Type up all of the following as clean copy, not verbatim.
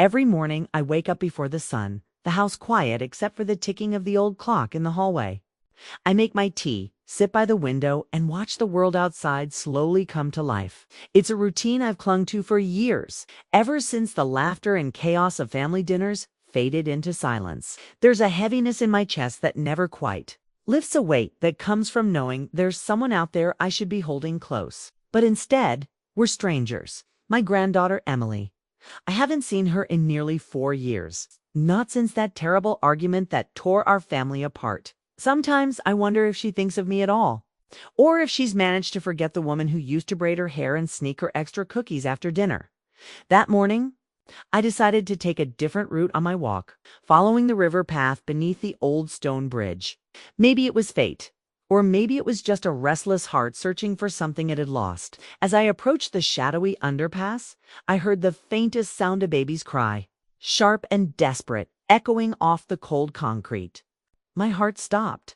Every morning, I wake up before the sun, the house quiet except for the ticking of the old clock in the hallway. I make my tea, sit by the window, and watch the world outside slowly come to life. It's a routine I've clung to for years, ever since the laughter and chaos of family dinners faded into silence. There's a heaviness in my chest that never quite lifts, a weight that comes from knowing there's someone out there I should be holding close. But instead, we're strangers. My granddaughter, Emily. I haven't seen her in nearly 4 years. Not since that terrible argument that tore our family apart. Sometimes I wonder if she thinks of me at all, or if she's managed to forget the woman who used to braid her hair and sneak her extra cookies after dinner. That morning, I decided to take a different route on my walk, following the river path beneath the old stone bridge. Maybe it was fate, or maybe it was just a restless heart searching for something it had lost. As I approached the shadowy underpass, I heard the faintest sound a baby's cry, sharp and desperate, echoing off the cold concrete. My heart stopped.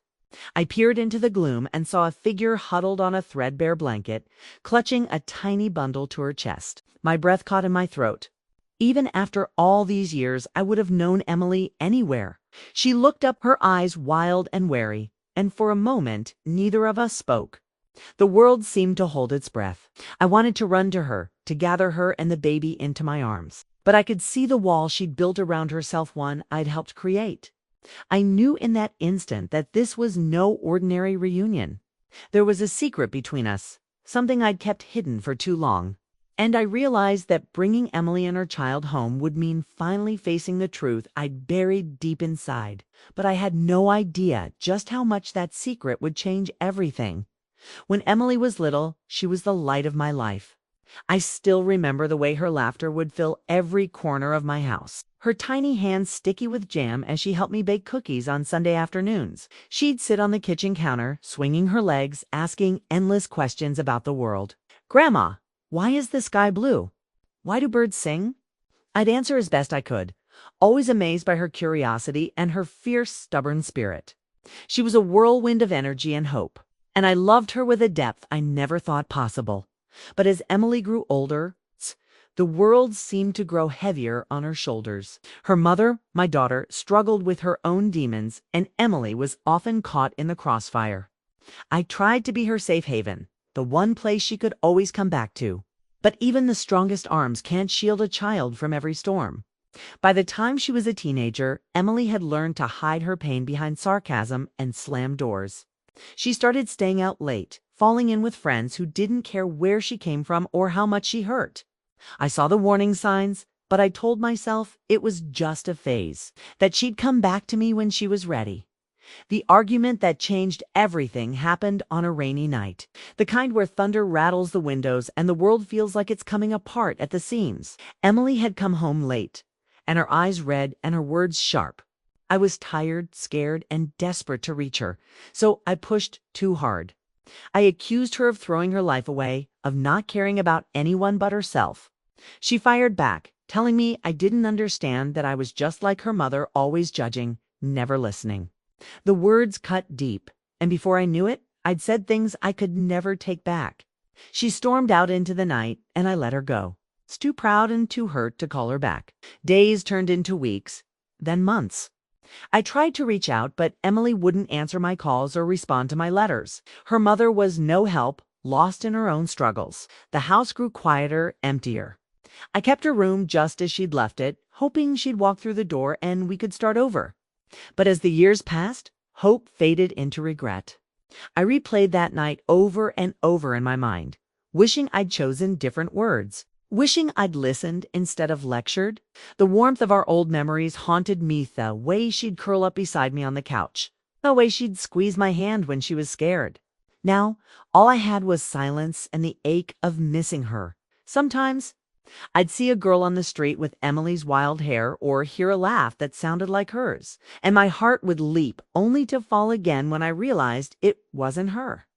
I peered into the gloom and saw a figure huddled on a threadbare blanket, clutching a tiny bundle to her chest. My breath caught in my throat. Even after all these years, I would have known Emily anywhere. She looked up, her eyes wild and wary, and for a moment, neither of us spoke. The world seemed to hold its breath. I wanted to run to her, to gather her and the baby into my arms. But I could see the wall she'd built around herself, one I'd helped create. I knew in that instant that this was no ordinary reunion. There was a secret between us, something I'd kept hidden for too long. And I realized that bringing Emily and her child home would mean finally facing the truth I'd buried deep inside. But I had no idea just how much that secret would change everything. When Emily was little, she was the light of my life. I still remember the way her laughter would fill every corner of my house. Her tiny hands sticky with jam as she helped me bake cookies on Sunday afternoons. She'd sit on the kitchen counter, swinging her legs, asking endless questions about the world. "Grandma, why is the sky blue? Why do birds sing?" I'd answer as best I could, always amazed by her curiosity and her fierce, stubborn spirit. She was a whirlwind of energy and hope, and I loved her with a depth I never thought possible. But as Emily grew older, the world seemed to grow heavier on her shoulders. Her mother, my daughter, struggled with her own demons, and Emily was often caught in the crossfire. I tried to be her safe haven, the one place she could always come back to. But even the strongest arms can't shield a child from every storm. By the time she was a teenager, Emily had learned to hide her pain behind sarcasm and slam doors. She started staying out late, falling in with friends who didn't care where she came from or how much she hurt. I saw the warning signs, but I told myself it was just a phase, that she'd come back to me when she was ready. The argument that changed everything happened on a rainy night, the kind where thunder rattles the windows and the world feels like it's coming apart at the seams. Emily had come home late, and her eyes red and her words sharp. I was tired, scared, and desperate to reach her, so I pushed too hard. I accused her of throwing her life away, of not caring about anyone but herself. She fired back, telling me I didn't understand, that I was just like her mother, always judging, never listening. The words cut deep, and before I knew it, I'd said things I could never take back. She stormed out into the night, and I let her go. I was too proud and too hurt to call her back. Days turned into weeks, then months. I tried to reach out, but Emily wouldn't answer my calls or respond to my letters. Her mother was no help, lost in her own struggles. The house grew quieter, emptier. I kept her room just as she'd left it, hoping she'd walk through the door and we could start over. But as the years passed, hope faded into regret. I replayed that night over and over in my mind, wishing I'd chosen different words. Wishing I'd listened instead of lectured. The warmth of our old memories haunted me, the way she'd curl up beside me on the couch, the way she'd squeeze my hand when she was scared. Now, all I had was silence and the ache of missing her. Sometimes, I'd see a girl on the street with Emily's wild hair or hear a laugh that sounded like hers, and my heart would leap only to fall again when I realized it wasn't her.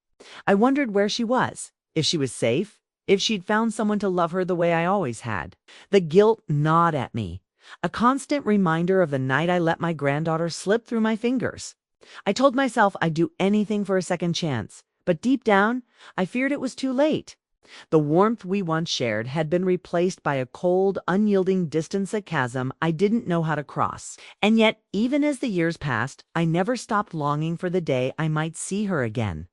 I wondered where she was, if she was safe, if she'd found someone to love her the way I always had. The guilt gnawed at me, a constant reminder of the night I let my granddaughter slip through my fingers. I told myself I'd do anything for a second chance, but deep down, I feared it was too late. The warmth we once shared had been replaced by a cold, unyielding distance, a chasm I didn't know how to cross. And yet, even as the years passed, I never stopped longing for the day I might see her again.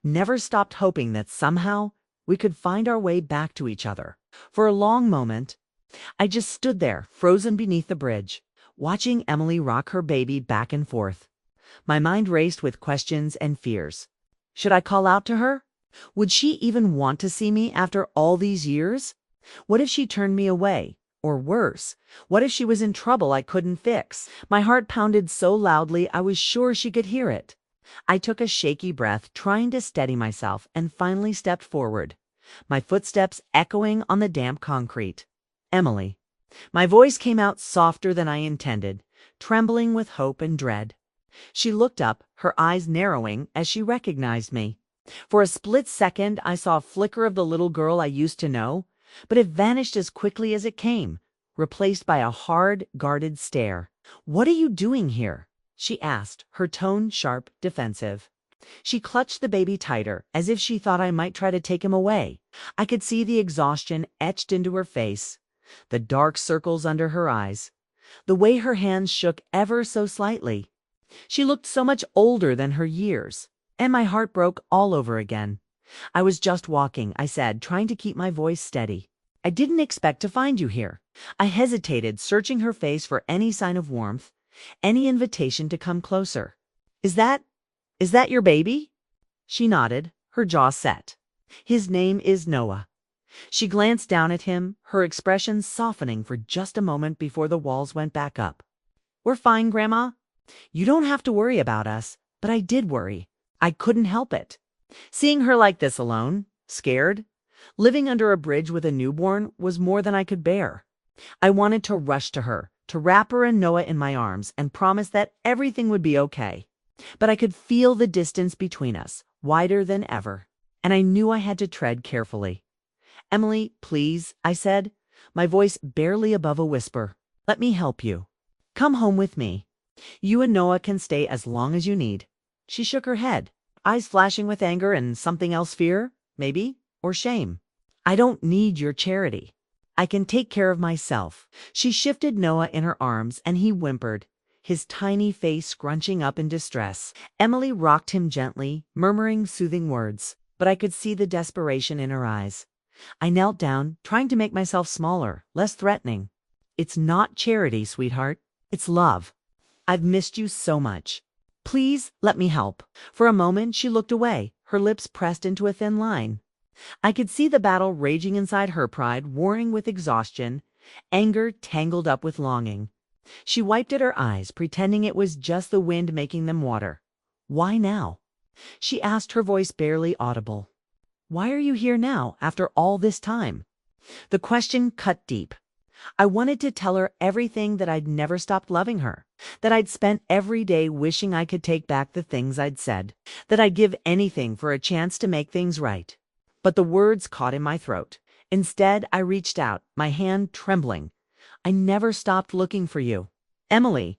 Never stopped hoping that somehow we could find our way back to each other. For a long moment, I just stood there, frozen beneath the bridge, watching Emily rock her baby back and forth. My mind raced with questions and fears. Should I call out to her? Would she even want to see me after all these years? What if she turned me away? Or worse, what if she was in trouble I couldn't fix? My heart pounded so loudly I was sure she could hear it. I took a shaky breath, trying to steady myself, and finally stepped forward, my footsteps echoing on the damp concrete. Emily. My voice came out softer than I intended, trembling with hope and dread. She looked up, her eyes narrowing as she recognized me. For a split second, I saw a flicker of the little girl I used to know, but it vanished as quickly as it came, replaced by a hard, guarded stare. "What are you doing here?" she asked, her tone sharp, defensive. She clutched the baby tighter, as if she thought I might try to take him away. I could see the exhaustion etched into her face, the dark circles under her eyes, the way her hands shook ever so slightly. She looked so much older than her years, and my heart broke all over again. "I was just walking," I said, trying to keep my voice steady. "I didn't expect to find you here." I hesitated, searching her face for any sign of warmth, any invitation to come closer. Is that your baby?" She nodded, her jaw set. "His name is Noah." She glanced down at him, her expression softening for just a moment before the walls went back up. "We're fine, Grandma. You don't have to worry about us, but I did worry. I couldn't help it. Seeing her like this alone, scared, living under a bridge with a newborn was more than I could bear. I wanted to rush to her, to wrap her and Noah in my arms and promise that everything would be okay. But I could feel the distance between us, wider than ever, and I knew I had to tread carefully. "Emily, please," I said, my voice barely above a whisper. "Let me help you. Come home with me. You and Noah can stay as long as you need." She shook her head, eyes flashing with anger and something else, fear, maybe, or shame. "I don't need your charity. I can take care of myself." She shifted Noah in her arms and he whimpered, his tiny face scrunching up in distress. Emily rocked him gently, murmuring soothing words, but I could see the desperation in her eyes. I knelt down, trying to make myself smaller, less threatening. "It's not charity, sweetheart. It's love. I've missed you so much. Please let me help." For a moment, she looked away, her lips pressed into a thin line. I could see the battle raging inside her, pride warring with exhaustion, anger tangled up with longing. She wiped at her eyes, pretending it was just the wind making them water. "Why now?" she asked, her voice barely audible. "Why are you here now, after all this time?" The question cut deep. I wanted to tell her everything, that I'd never stopped loving her, that I'd spent every day wishing I could take back the things I'd said, that I'd give anything for a chance to make things right. But the words caught in my throat. Instead, I reached out, my hand trembling. "I never stopped looking for you, Emily.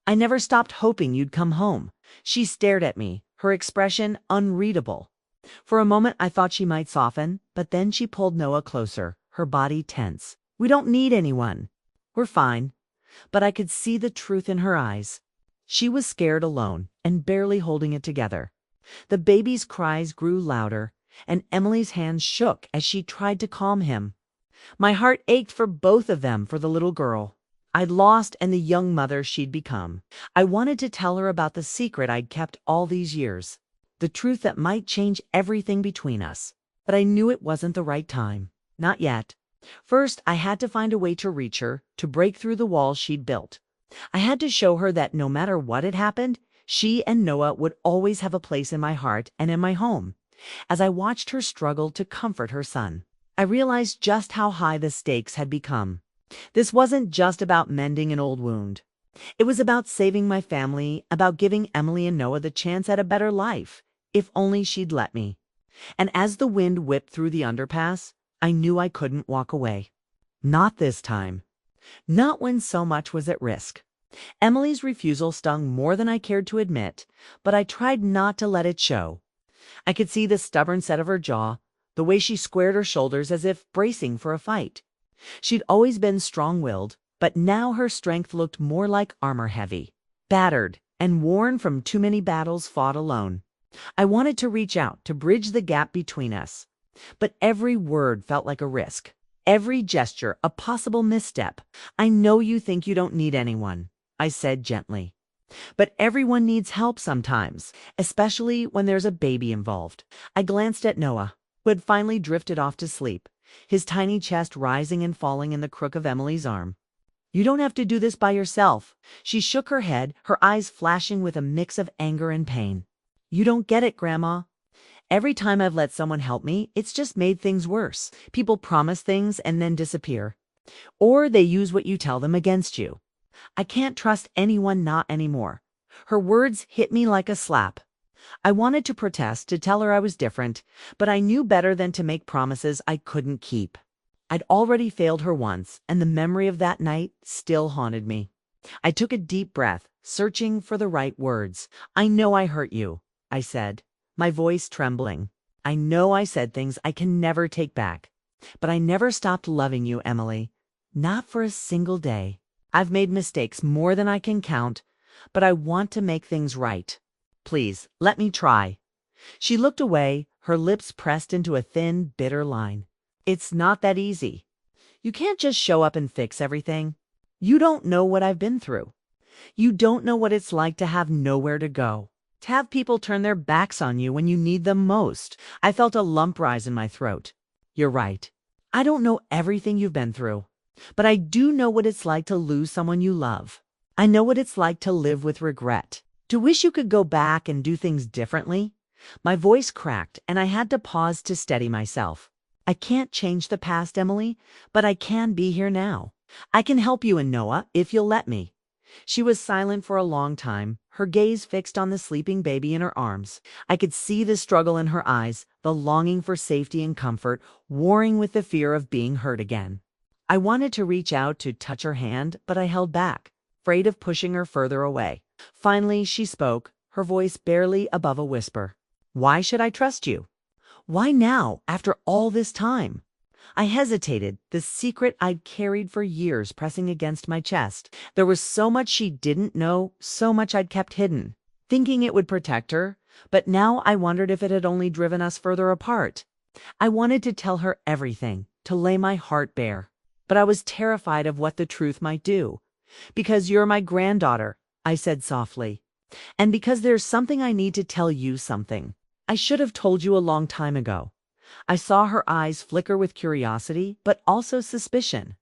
I never stopped hoping you'd come home." She stared at me, her expression unreadable. For a moment, I thought she might soften, but then she pulled Noah closer, her body tense. "We don't need anyone. We're fine." But I could see the truth in her eyes. She was scared, alone, and barely holding it together. The baby's cries grew louder, and Emily's hands shook as she tried to calm him. My heart ached for both of them, for the little girl I'd lost and the young mother she'd become. I wanted to tell her about the secret I'd kept all these years, the truth that might change everything between us. But I knew it wasn't the right time. Not yet. First, I had to find a way to reach her, to break through the walls she'd built. I had to show her that no matter what had happened, she and Noah would always have a place in my heart and in my home. As I watched her struggle to comfort her son, I realized just how high the stakes had become. This wasn't just about mending an old wound. It was about saving my family, about giving Emily and Noah the chance at a better life, if only she'd let me. And as the wind whipped through the underpass, I knew I couldn't walk away. Not this time. Not when so much was at risk. Emily's refusal stung more than I cared to admit, but I tried not to let it show. I could see the stubborn set of her jaw, the way she squared her shoulders as if bracing for a fight. She'd always been strong-willed, but now her strength looked more like armor-heavy, battered, and worn from too many battles fought alone. I wanted to reach out to bridge the gap between us, but every word felt like a risk. Every gesture a possible misstep. "I know you think you don't need anyone," I said gently. "But everyone needs help sometimes, especially when there's a baby involved." I glanced at Noah, who had finally drifted off to sleep, his tiny chest rising and falling in the crook of Emily's arm. "You don't have to do this by yourself." She shook her head, her eyes flashing with a mix of anger and pain. "You don't get it, Grandma. Every time I've let someone help me, it's just made things worse. People promise things and then disappear. Or they use what you tell them against you. I can't trust anyone, not anymore." Her words hit me like a slap. I wanted to protest, to tell her I was different, but I knew better than to make promises I couldn't keep. I'd already failed her once, and the memory of that night still haunted me. I took a deep breath, searching for the right words. "I know I hurt you," I said, my voice trembling. "I know I said things I can never take back. But I never stopped loving you, Emily. Not for a single day. I've made mistakes more than I can count, but I want to make things right. Please, let me try." She looked away, her lips pressed into a thin, bitter line. "It's not that easy. You can't just show up and fix everything. You don't know what I've been through. You don't know what it's like to have nowhere to go. To have people turn their backs on you when you need them most." I felt a lump rise in my throat. "You're right. I don't know everything you've been through, but I do know what it's like to lose someone you love. I know what it's like to live with regret, to wish you could go back and do things differently." My voice cracked, and I had to pause to steady myself. "I can't change the past, Emily, but I can be here now. I can help you and Noah if you'll let me." She was silent for a long time, her gaze fixed on the sleeping baby in her arms. I could see the struggle in her eyes, the longing for safety and comfort, warring with the fear of being hurt again. I wanted to reach out to touch her hand, but I held back, afraid of pushing her further away. Finally, she spoke, her voice barely above a whisper. "Why should I trust you? Why now, after all this time?" I hesitated, the secret I'd carried for years pressing against my chest. There was so much she didn't know, so much I'd kept hidden, thinking it would protect her, but now I wondered if it had only driven us further apart. I wanted to tell her everything, to lay my heart bare, but I was terrified of what the truth might do. "Because you're my granddaughter," I said softly, "and because there's something I need to tell you something. I should have told you a long time ago." I saw her eyes flicker with curiosity, but also suspicion.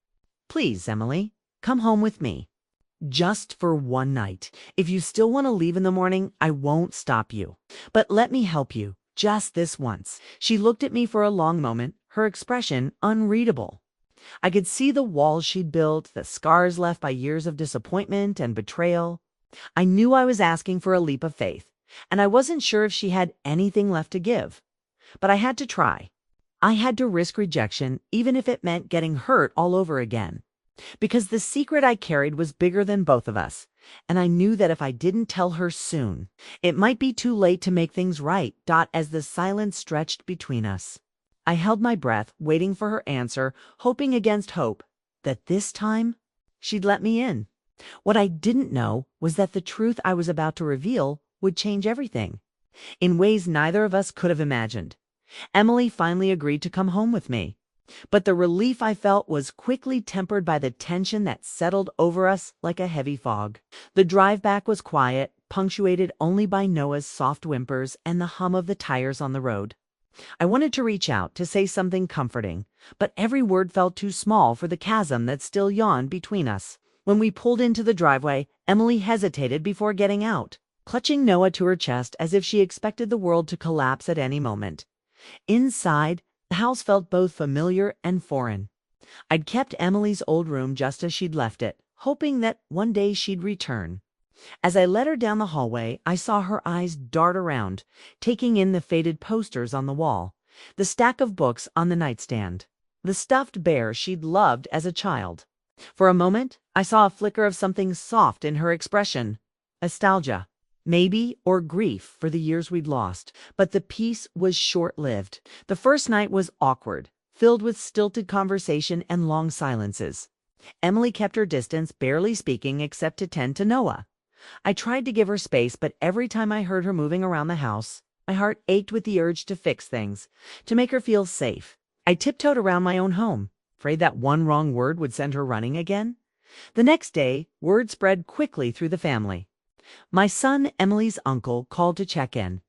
"Please, Emily, come home with me. Just for one night. If you still want to leave in the morning, I won't stop you. But let me help you, just this once." She looked at me for a long moment, her expression unreadable. I could see the walls she'd built, the scars left by years of disappointment and betrayal. I knew I was asking for a leap of faith, and I wasn't sure if she had anything left to give. But I had to try. I had to risk rejection, even if it meant getting hurt all over again. Because the secret I carried was bigger than both of us, and I knew that if I didn't tell her soon, it might be too late to make things right. As the silence stretched between us, I held my breath, waiting for her answer, hoping against hope that this time she'd let me in. What I didn't know was that the truth I was about to reveal would change everything, in ways neither of us could have imagined. Emily finally agreed to come home with me, but the relief I felt was quickly tempered by the tension that settled over us like a heavy fog. The drive back was quiet, punctuated only by Noah's soft whimpers and the hum of the tires on the road. I wanted to reach out, to say something comforting, but every word felt too small for the chasm that still yawned between us. When we pulled into the driveway, Emily hesitated before getting out, clutching Noah to her chest as if she expected the world to collapse at any moment. Inside, the house felt both familiar and foreign. I'd kept Emily's old room just as she'd left it, hoping that one day she'd return. As I led her down the hallway, I saw her eyes dart around, taking in the faded posters on the wall, the stack of books on the nightstand, the stuffed bear she'd loved as a child. For a moment, I saw a flicker of something soft in her expression. Nostalgia. maybe, or grief for the years we'd lost, but the peace was short-lived. The first night was awkward, filled with stilted conversation and long silences. Emily kept her distance, barely speaking except to tend to Noah. I tried to give her space, but every time I heard her moving around the house, my heart ached with the urge to fix things, to make her feel safe. I tiptoed around my own home, afraid that one wrong word would send her running again. The next day, word spread quickly through the family. My son, Emily's uncle, called to check in.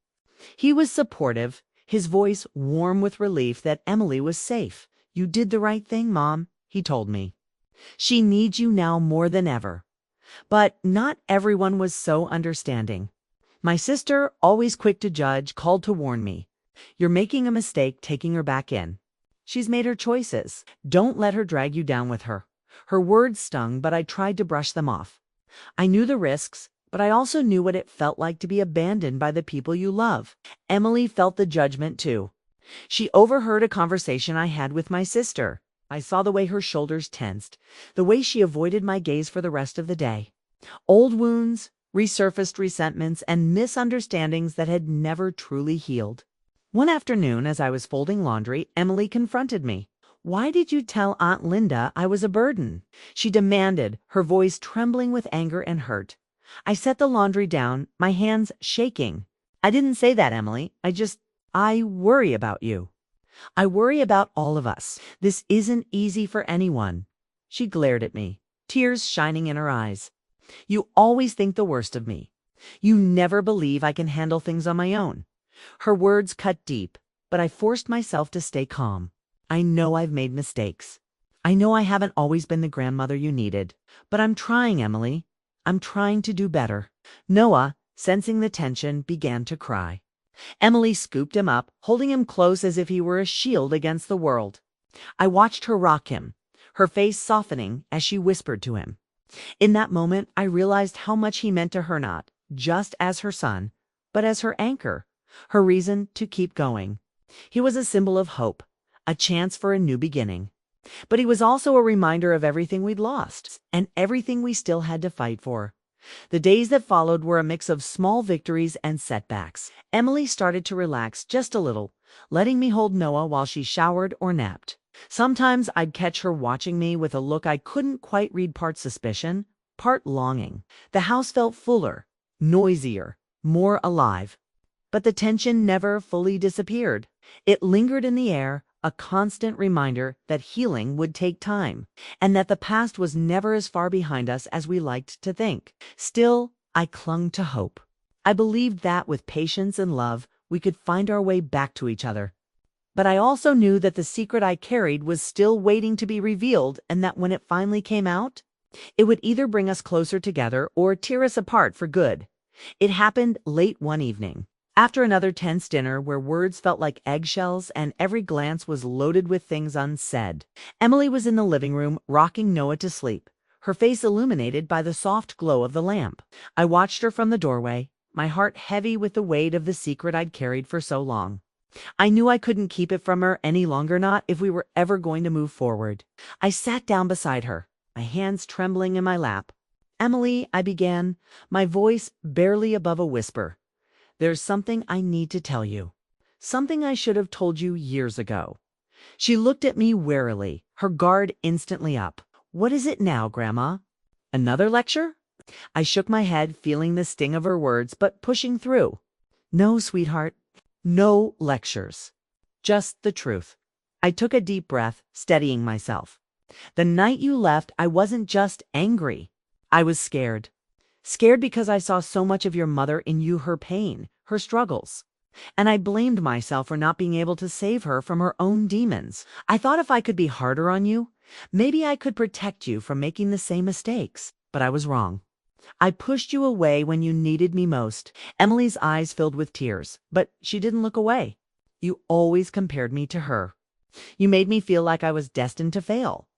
He was supportive, his voice warm with relief that Emily was safe. "You did the right thing, Mom," he told me. "She needs you now more than ever." But not everyone was so understanding. My sister, always quick to judge, called to warn me. "You're making a mistake taking her back in. She's made her choices. Don't let her drag you down with her." Her words stung, but I tried to brush them off. I knew the risks, but I also knew what it felt like to be abandoned by the people you love. Emily felt the judgment too. She overheard a conversation I had with my sister. I saw the way her shoulders tensed, the way she avoided my gaze for the rest of the day. Old wounds, resurfaced resentments, and misunderstandings that had never truly healed. One afternoon, as I was folding laundry, Emily confronted me. "Why did you tell Aunt Linda I was a burden?" she demanded, her voice trembling with anger and hurt. I set the laundry down, my hands shaking. "I didn't say that, Emily. I worry about you. I worry about all of us. This isn't easy for anyone." She glared at me, tears shining in her eyes. "You always think the worst of me. You never believe I can handle things on my own." Her words cut deep, but I forced myself to stay calm. "I know I've made mistakes. I know I haven't always been the grandmother you needed. But I'm trying, Emily. I'm trying to do better." Noah, sensing the tension, began to cry. Emily scooped him up, holding him close as if he were a shield against the world. I watched her rock him, her face softening as she whispered to him. In that moment, I realized how much he meant to her, not just as her son, but as her anchor, her reason to keep going. He was a symbol of hope, a chance for a new beginning. But he was also a reminder of everything we'd lost and everything we still had to fight for. The days that followed were a mix of small victories and setbacks. Emily started to relax just a little, letting me hold Noah while she showered or napped. Sometimes I'd catch her watching me with a look I couldn't quite read, part suspicion, part longing. The house felt fuller, noisier, more alive. But the tension never fully disappeared. It lingered in the air, a constant reminder that healing would take time, and that the past was never as far behind us as we liked to think. Still, I clung to hope. I believed that with patience and love, we could find our way back to each other. But I also knew that the secret I carried was still waiting to be revealed, and that when it finally came out, it would either bring us closer together or tear us apart for good. It happened late one evening. After another tense dinner where words felt like eggshells and every glance was loaded with things unsaid, Emily was in the living room rocking Noah to sleep, her face illuminated by the soft glow of the lamp. I watched her from the doorway, my heart heavy with the weight of the secret I'd carried for so long. I knew I couldn't keep it from her any longer, not if we were ever going to move forward. I sat down beside her, my hands trembling in my lap. "Emily," I began, my voice barely above a whisper. "There's something I need to tell you. Something I should have told you years ago." She looked at me warily, her guard instantly up. "What is it now, Grandma? Another lecture?" I shook my head, feeling the sting of her words, but pushing through. "No, sweetheart. No lectures. Just the truth." I took a deep breath, steadying myself. "The night you left, I wasn't just angry. I was scared. Scared because I saw so much of your mother in you, her pain, her struggles. And I blamed myself for not being able to save her from her own demons. I thought if I could be harder on you, maybe I could protect you from making the same mistakes. But I was wrong. I pushed you away when you needed me most." Emily's eyes filled with tears, but she didn't look away. "You always compared me to her. You made me feel like I was destined to fail."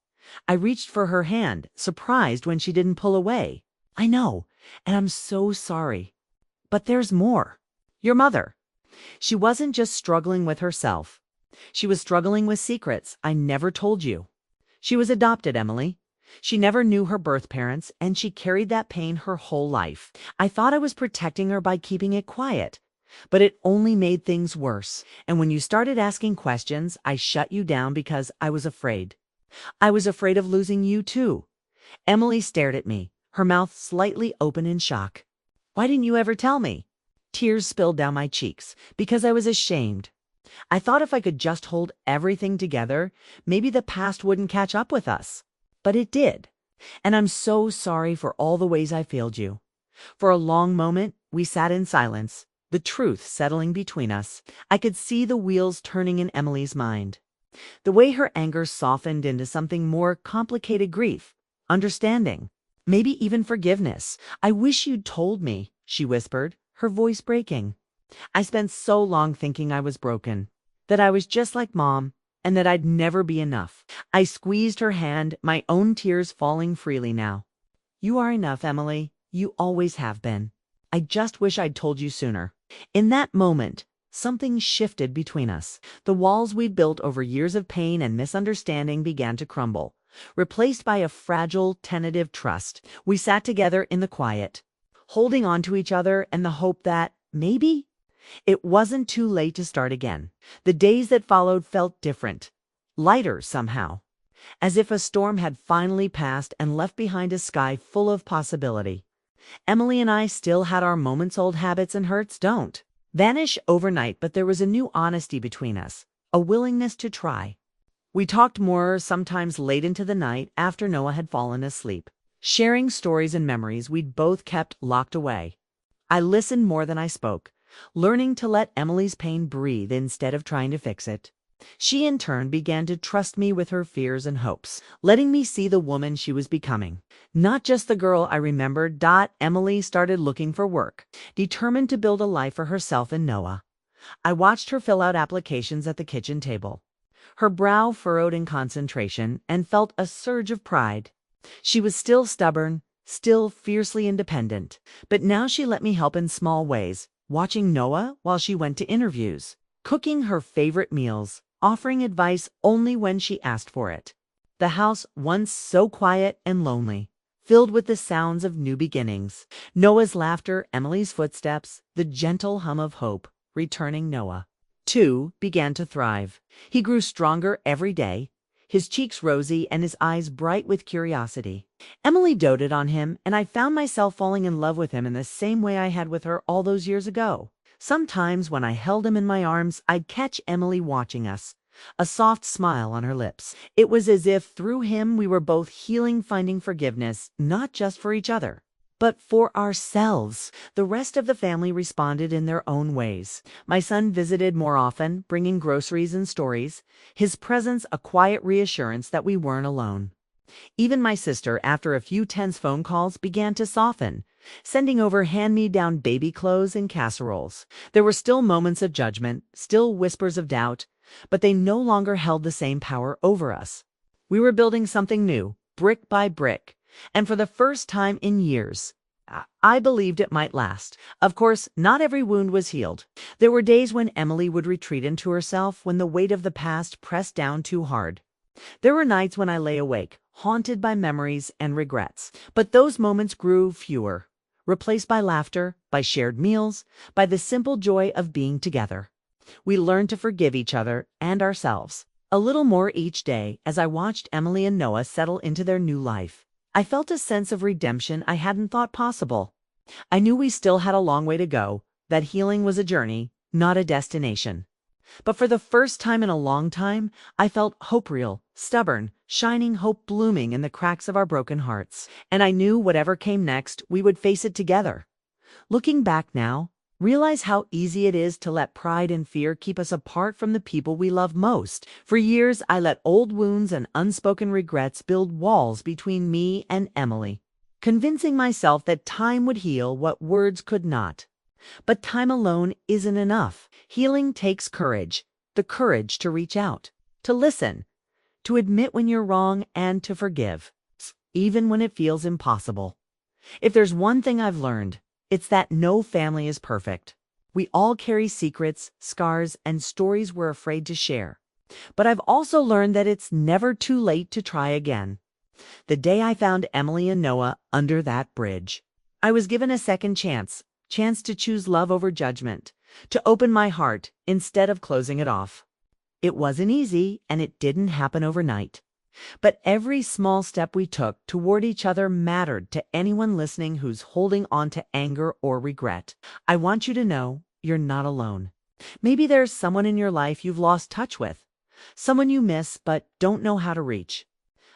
I reached for her hand, surprised when she didn't pull away. "I know, and I'm so sorry. But there's more. Your mother. She wasn't just struggling with herself. She was struggling with secrets I never told you. She was adopted, Emily. She never knew her birth parents, and she carried that pain her whole life. I thought I was protecting her by keeping it quiet, but it only made things worse. And when you started asking questions, I shut you down because I was afraid. I was afraid of losing you too. Emily stared at me, her mouth slightly open in shock. Why didn't you ever tell me? Tears spilled down my cheeks because I was ashamed. I thought if I could just hold everything together, maybe the past wouldn't catch up with us. But it did. And I'm so sorry for all the ways I failed you. For a long moment, we sat in silence, the truth settling between us. I could see the wheels turning in Emily's mind. The way her anger softened into something more complicated: grief, understanding, maybe even forgiveness. I wish you'd told me, she whispered, her voice breaking. I spent so long thinking I was broken, that I was just like Mom, and that I'd never be enough. I squeezed her hand, my own tears falling freely now. You are enough, Emily. You always have been. I just wish I'd told you sooner. In that moment, something shifted between us. The walls we'd built over years of pain and misunderstanding began to crumble, replaced by a fragile, tentative trust. We sat together in the quiet, holding on to each other and the hope that, maybe, it wasn't too late to start again. The days that followed felt different, lighter somehow, as if a storm had finally passed and left behind a sky full of possibility. Emily and I still had our moments-old habits, and hurts don't vanish overnight, but there was a new honesty between us, a willingness to try. We talked more, sometimes late into the night after Noah had fallen asleep, sharing stories and memories we'd both kept locked away. I listened more than I spoke, learning to let Emily's pain breathe instead of trying to fix it. She in turn began to trust me with her fears and hopes, letting me see the woman she was becoming, not just the girl I remembered. Emily started looking for work, determined to build a life for herself and Noah. I watched her fill out applications at the kitchen table, her brow furrowed in concentration, and felt a surge of pride. She was still stubborn, still fiercely independent, but now she let me help in small ways, watching Noah while she went to interviews, cooking her favorite meals, offering advice only when she asked for it. The house, once so quiet and lonely, filled with the sounds of new beginnings. Noah's laughter, Emily's footsteps, the gentle hum of hope, returning. Noah, too, began to thrive. He grew stronger every day, his cheeks rosy and his eyes bright with curiosity. Emily doted on him, and I found myself falling in love with him in the same way I had with her all those years ago. Sometimes when I held him in my arms, I'd catch Emily watching us, a soft smile on her lips. It was as if through him we were both healing, finding forgiveness, not just for each other, but for ourselves. The rest of the family responded in their own ways. My son visited more often, bringing groceries and stories, his presence a quiet reassurance that we weren't alone. Even my sister, after a few tense phone calls, began to soften, sending over hand-me-down baby clothes and casseroles. There were still moments of judgment, still whispers of doubt, but they no longer held the same power over us. We were building something new, brick by brick, and for the first time in years, I believed it might last. Of course, not every wound was healed. There were days when Emily would retreat into herself, when the weight of the past pressed down too hard. There were nights when I lay awake, haunted by memories and regrets. But those moments grew fewer, replaced by laughter, by shared meals, by the simple joy of being together. We learned to forgive each other and ourselves a little more each day. As I watched Emily and Noah settle into their new life, I felt a sense of redemption I hadn't thought possible. I knew we still had a long way to go, that healing was a journey, not a destination. But for the first time in a long time, I felt hope, real, stubborn, shining hope blooming in the cracks of our broken hearts. And I knew whatever came next, we would face it together. Looking back now, realize how easy it is to let pride and fear keep us apart from the people we love most. For years, I let old wounds and unspoken regrets build walls between me and Emily, convincing myself that time would heal what words could not. But time alone isn't enough. Healing takes courage, the courage to reach out, to listen, to admit when you're wrong, and to forgive, even when it feels impossible. If there's one thing I've learned, it's that no family is perfect. We all carry secrets, scars, and stories we're afraid to share. But I've also learned that it's never too late to try again. The day I found Emily and Noah under that bridge. I was given a second chance to choose love over judgment, to open my heart instead of closing it off. It wasn't easy, and it didn't happen overnight. But every small step we took toward each other mattered to anyone listening who's holding on to anger or regret. I want you to know you're not alone. Maybe there's someone in your life you've lost touch with, someone you miss but don't know how to reach.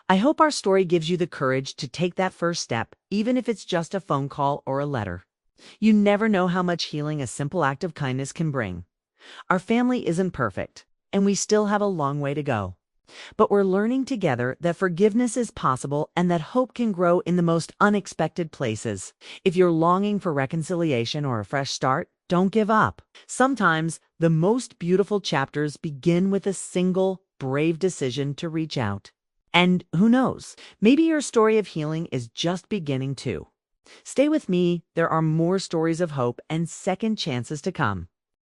I hope our story gives you the courage to take that first step, even if it's just a phone call or a letter. You never know how much healing a simple act of kindness can bring. Our family isn't perfect, and we still have a long way to go. But we're learning together that forgiveness is possible and that hope can grow in the most unexpected places. If you're longing for reconciliation or a fresh start, don't give up. Sometimes the most beautiful chapters begin with a single, brave decision to reach out. And who knows, maybe your story of healing is just beginning too. Stay with me, there are more stories of hope and second chances to come.